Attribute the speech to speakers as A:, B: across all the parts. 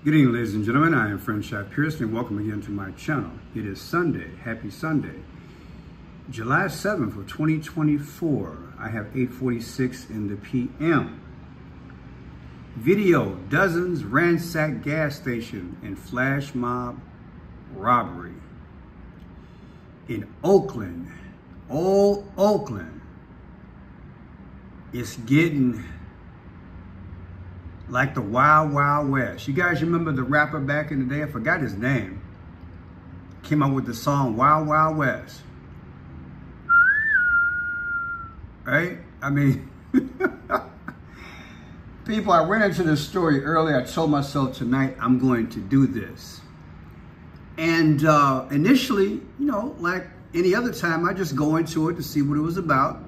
A: Good evening, ladies and gentlemen. I am Friend Shot Pearson, and welcome again to my channel. It is Sunday. Happy Sunday. July 7th of 2024. I have 8:46 in the p.m. Video: dozens ransack gas station in flash mob robbery. In Oakland, old Oakland, it's getting like the Wild Wild West. You guys remember the rapper back in the day? I forgot his name. Came out with the song Wild Wild West. Right? I mean, people, I ran into this story earlier. I told myself tonight I'm going to do this. And initially, you know, like any other time, I just go into it to see what it was about.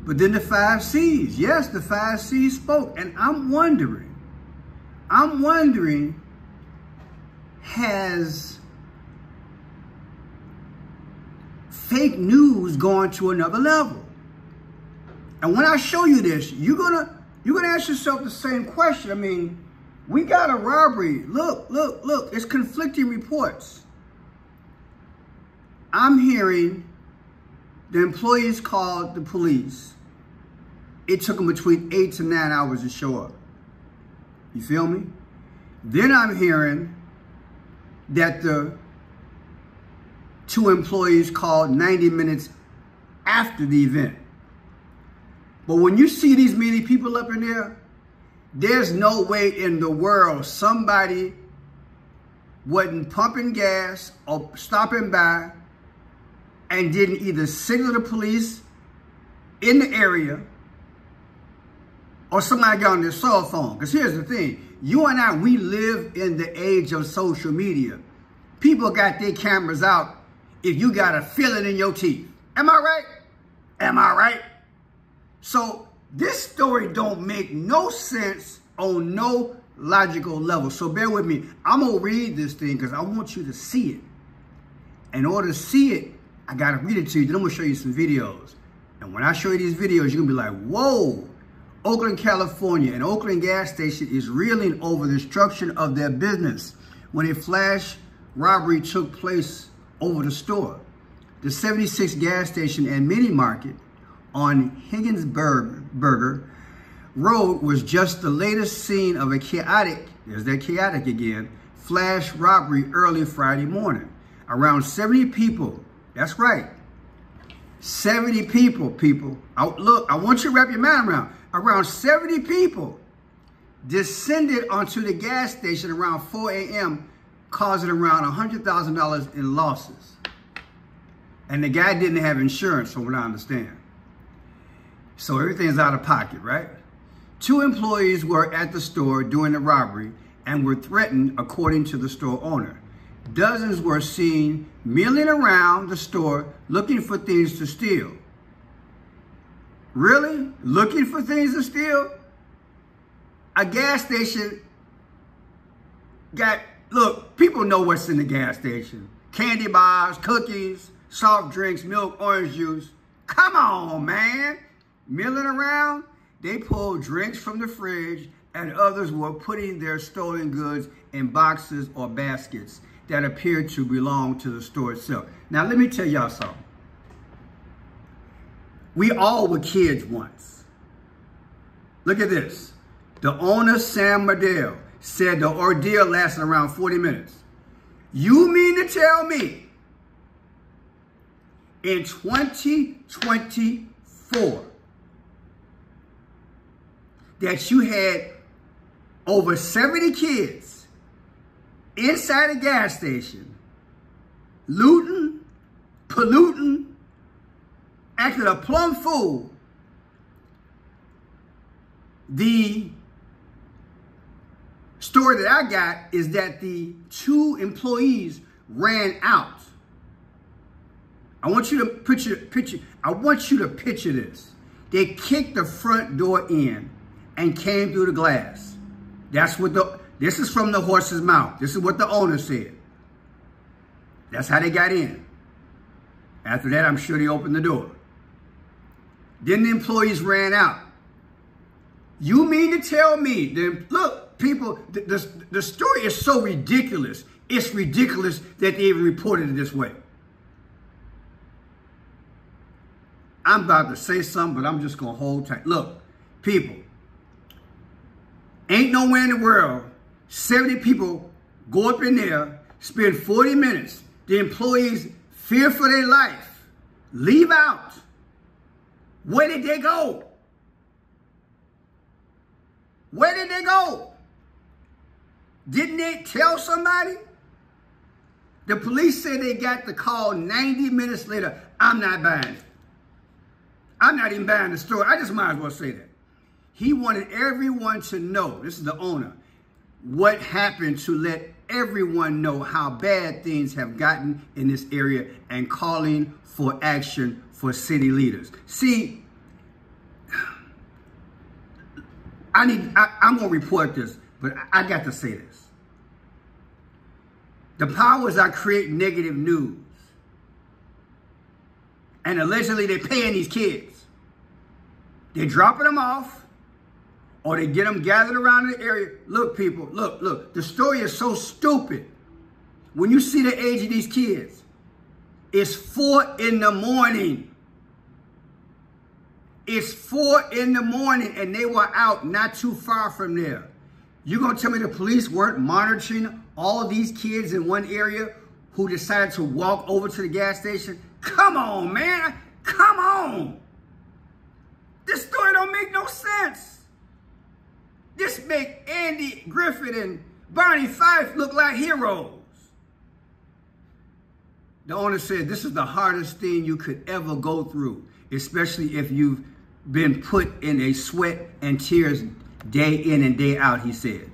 A: But then the 5 C's, yes, the 5 C's spoke. And I'm wondering, has fake news gone to another level? And when I show you this, you're gonna ask yourself the same question. I mean, we got a robbery. Look, it's conflicting reports. I'm hearing the employees called the police. It took them between 8 to 9 hours to show up. You feel me? Then I'm hearing that the 2 employees called 90 minutes after the event. But when you see these many people up in there, there's no way in the world somebody wasn't pumping gas or stopping by and didn't either signal the police in the area or somebody got on their cell phone. Because here's the thing. You and I, we live in the age of social media. People got their cameras out if you got a feeling in your teeth. Am I right? Am I right? So this story don't make no sense on no logical level. So bear with me. I'm going to read this thing because I want you to see it. In order to see it, I got to read it to you. Then I'm going to show you some videos. And when I show you these videos, you're going to be like, whoa. Oakland, California, an Oakland gas station is reeling over the destruction of their business when a flash robbery took place over the store. The 76 gas station and mini market on Higginsburger Road was just the latest scene of a chaotic, there's that chaotic again, flash robbery early Friday morning. Around 70 people, that's right, 70 people. Look, I want you to wrap your mind around. Around 70 people descended onto the gas station around 4 a.m., causing around $100,000 in losses. And the guy didn't have insurance, from what I understand. So everything's out of pocket, right? 2 employees were at the store during the robbery and were threatened, according to the store owner. Dozens were seen milling around the store looking for things to steal. Really? Looking for things to steal? A gas station got, look, people know what's in the gas station. Candy bars, cookies, soft drinks, milk, orange juice. Come on, man. Milling around, they pulled drinks from the fridge and others were putting their stolen goods in boxes or baskets that appeared to belong to the store itself. Now, let me tell y'all something. We all were kids once. Look at this. The owner, Sam Madell, said the ordeal lasted around 40 minutes. You mean to tell me in 2024 that you had over 70 kids inside a gas station, looting, polluting, acted a plumb fool? The story that I got is that the 2 employees ran out. I want you to picture this. They kicked the front door in and came through the glass. This is from the horse's mouth. This is what the owner said. That's how they got in. After that, I'm sure they opened the door. Then the employees ran out. You mean to tell me, look, people, the story is so ridiculous. It's ridiculous that they even reported it this way. I'm about to say something, but I'm just going to hold tight. Look, people, ain't nowhere in the world 70 people go up in there, spend 40 minutes. The employees fear for their life, leave out. Where did they go? Where did they go? Didn't they tell somebody? The police said they got the call 90 minutes later. I'm not buying it. I'm not even buying the story. I just might as well say that. He wanted everyone to know, this is the owner, what happened to let everyone know how bad things have gotten in this area and calling for action for city leaders. See, I'm going to report this, but I got to say this. The powers that create negative news, and allegedly they're paying these kids. They're dropping them off, or they get them gathered around the area. Look, people, look. The story is so stupid. When you see the age of these kids, it's 4 in the morning. It's 4 in the morning, and they were out not too far from there. You gonna tell me the police weren't monitoring all of these kids in one area who decided to walk over to the gas station? Come on, man. Come on. This story don't make no sense. This make Andy Griffith and Barney Fife look like heroes. The owner said this is the hardest thing you could ever go through, especially if you've been put in a sweat and tears day in and day out, he said.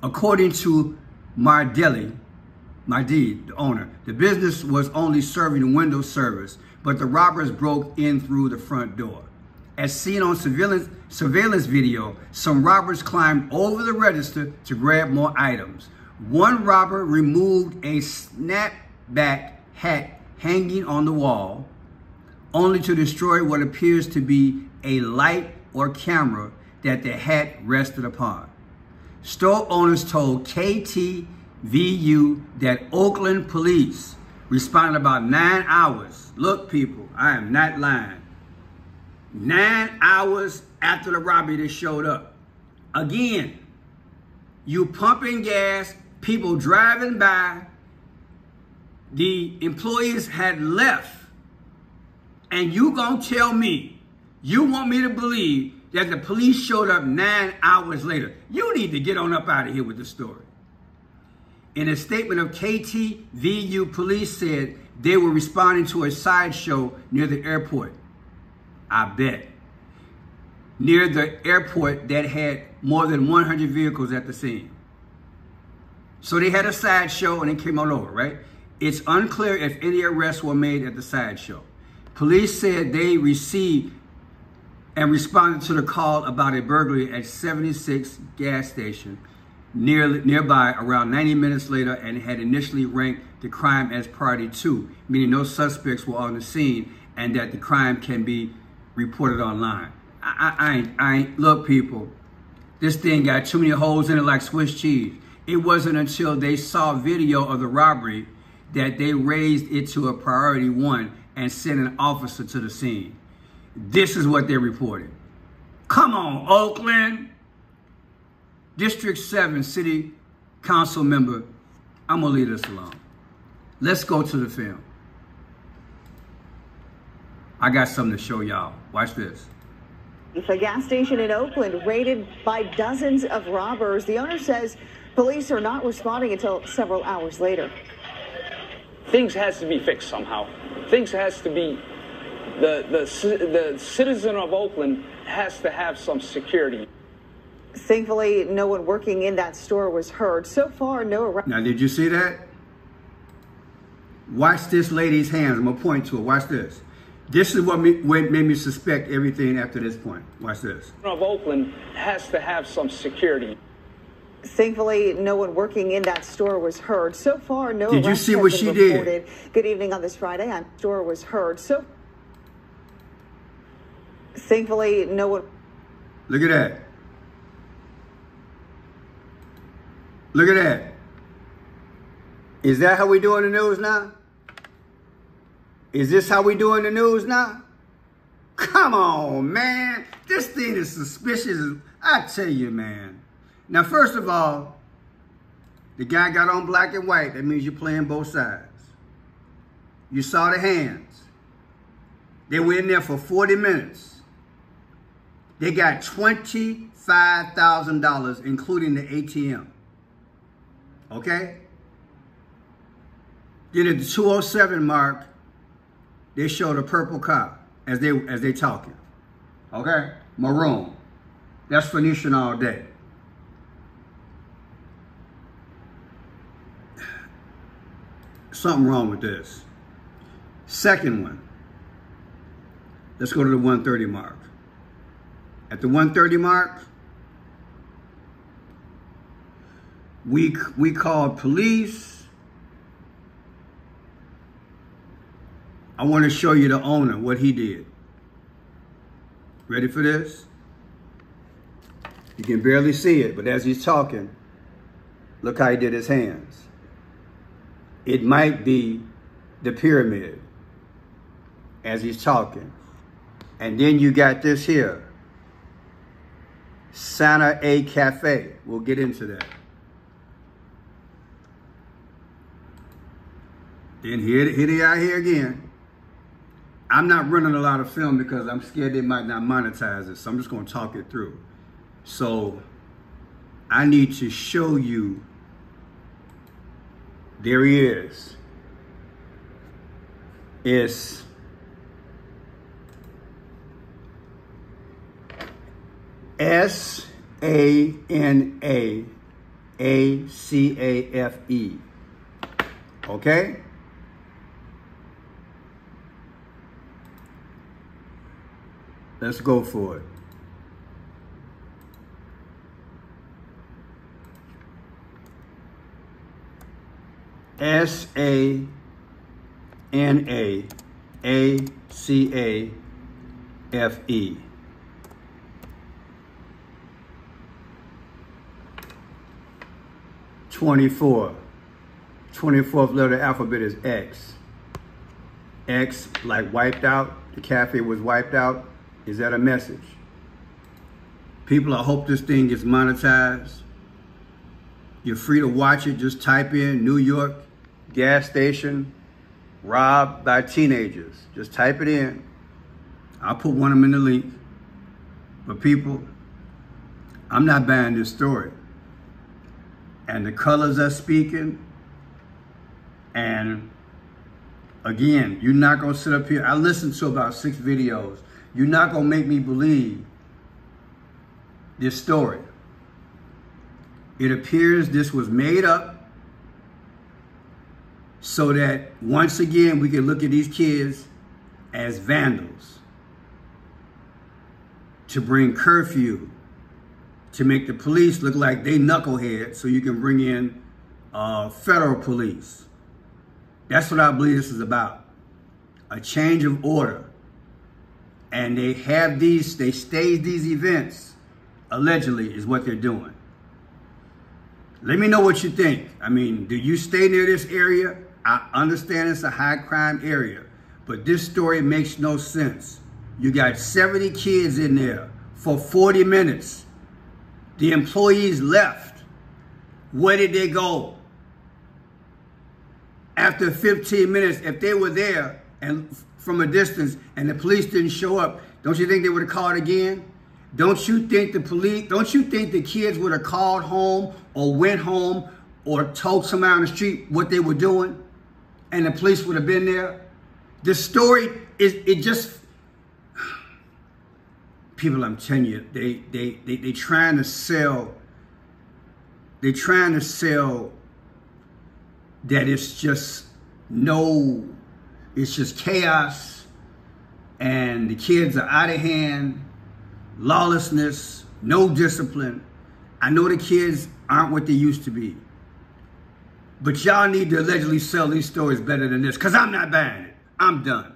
A: According to Mardelli, the owner, the business was only serving window service, but the robbers broke in through the front door. As seen on surveillance video, some robbers climbed over the register to grab more items. One robber removed a snapback hat hanging on the wall, only to destroy what appears to be a light or camera that the hat rested upon. Store owners told KTVU that Oakland police responded about 9 hours. Look, people, I am not lying. 9 hours after the robbery, they showed up. Again, you pumping gas, people driving by, the employees had left, and you gonna tell me, you want me to believe that the police showed up 9 hours later? You need to get on up out of here with the story. In a statement of KTVU, police said they were responding to a sideshow near the airport. I bet. Near the airport that had more than 100 vehicles at the scene. So they had a sideshow and they came on over, right? It's unclear if any arrests were made at the sideshow. Police said they received and responded to the call about a burglary at 76 gas station nearby around 90 minutes later, and had initially ranked the crime as priority 2, meaning no suspects were on the scene and that the crime can be reported online. I ain't, look, people, this thing got too many holes in it like Swiss cheese. It wasn't until they saw video of the robbery that they raised it to a priority 1 and sent an officer to the scene. This is what they reported. Come on, Oakland. District 7 City Council member, I'm gonna leave this alone. Let's go to the film. I got something to show y'all. Watch this.
B: A gas station in Oakland raided by dozens of robbers. The owner says police are not responding until several hours later.
C: Things has to be fixed somehow. Things has to be, the citizen of Oakland has to have some security.
B: Thankfully, no one working in that store was hurt. So far, no arrests.
A: Now, did you see that? Watch this lady's hands. I'm going to point to her. Watch this. This is what made me suspect everything after this point. Watch this.
C: Of Oakland has to have some security.
B: Thankfully, no one working in that store was hurt. So far, no
A: Did you see what she did?
B: Good evening on this Friday. I'm store was heard. So thankfully, no one.
A: Look at that. Look at that. Is that how we doing the news now? Is this how we doing the news now? Come on, man. This thing is suspicious. I tell you, man. Now, first of all, the guy got on black and white. That means you're playing both sides. You saw the hands. They were in there for 40 minutes. They got $25,000, including the ATM. Okay? Then at the 207 mark, they showed a purple car as they talking. Okay? Maroon. That's Phoenician all day. Something wrong with this. Second one. Let's go to the 130 mark. At the 130 mark, we called police. I want to show you the owner, what he did. Ready for this? You can barely see it, but as he's talking, look how he did his hands. It might be the pyramid as he's talking. And then you got this here. Santa A Cafe. We'll get into that. Then here they are here again. I'm not running a lot of film because I'm scared they might not monetize it. So I'm just going to talk it through. So I need to show you. There he is. It's SANAACAFE. Okay? Let's go for it. SANAACAFE. 24. 24th letter of the alphabet is X. X, like wiped out. The cafe was wiped out. Is that a message? People, I hope this thing gets monetized. You're free to watch it. Just type in New York gas station robbed by teenagers. Just type it in. I'll put one of them in the link. But people, I'm not buying this story. And the colors are speaking. And again, you're not going to sit up here. I listened to about 6 videos. You're not going to make me believe this story. It appears this was made up so that once again we can look at these kids as vandals, to bring curfew, to make the police look like they knuckleheads so you can bring in federal police. That's what I believe this is about. A change of order. And they have these, they stage these events, allegedly, is what they're doing. Let me know what you think. I mean, do you stay near this area? I understand it's a high crime area, but this story makes no sense. You got 70 kids in there for 40 minutes. The employees left. Where did they go? After 15 minutes, if they were there and from a distance and the police didn't show up, don't you think they would have called again? Don't you think the kids would have called home or went home or told somebody on the street what they were doing and the police would have been there? The story is, it just, people, I'm telling you, they trying to sell, that it's just it's just chaos and the kids are out of hand, lawlessness, no discipline. I know the kids aren't what they used to be, but y'all need to allegedly sell these stories better than this, because I'm not buying it. I'm done.